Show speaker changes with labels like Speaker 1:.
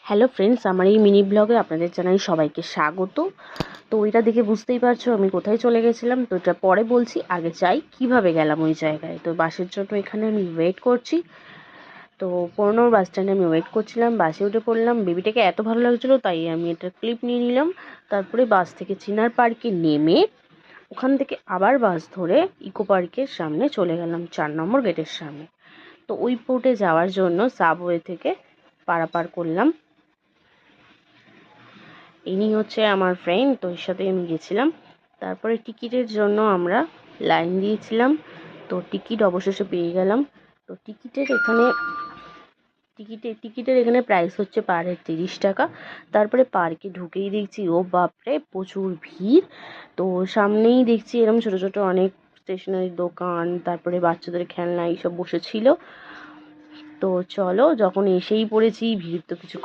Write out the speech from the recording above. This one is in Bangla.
Speaker 1: হ্যালো ফ্রেন্ডস, আমার এই মিনি ব্লগে আপনাদের জানাই সবাইকে স্বাগত। তো ওইটা দেখে বুঝতেই পারছো আমি কোথায় চলে গেছিলাম। তো এটা পরে বলছি, আগে যাই কিভাবে গেলাম ওই জায়গায়। তো বাসের জন্য এখানে আমি ওয়েট করছি। তো পুরনো বাস স্ট্যান্ডে আমি ওয়েট করছিলাম, বাসে উঠে পড়লাম। বেবিটাকে এত ভালো লাগছিলো তাই আমি এটা ক্লিপ নিয়ে নিলাম। তারপরে বাস থেকে চিনার পার্কে নেমে ওখান থেকে আবার বাস ধরে ইকো পার্কের সামনে চলে গেলাম, 4 নম্বর গেটের সামনে। তো ওই পোর্টে যাওয়ার জন্য সাবওয়ে থেকে পারাপার করলাম। ইনি হচ্ছে আমার ফ্রেন্ড, তো এর সাথে আমি গেছিলাম। তারপরে টিকিটের জন্য আমরা লাইন দিয়েছিলাম। তো টিকিট অবশেষে পেয়ে গেলাম। তো টিকিটের এখানে প্রাইস হচ্ছে পার হেড 30 টাকা। তারপরে পার্কে ঢুকেই দেখছি ও বাপরে প্রচুর ভিড়। তো সামনেই দেখছি এরকম ছোট ছোট অনেক স্টেশনারি দোকান, তারপরে বাচ্চাদের খেলনা এইসব বসেছিল। তো চলো, যখন এসেই পড়েছি, ভিড় তো কিছু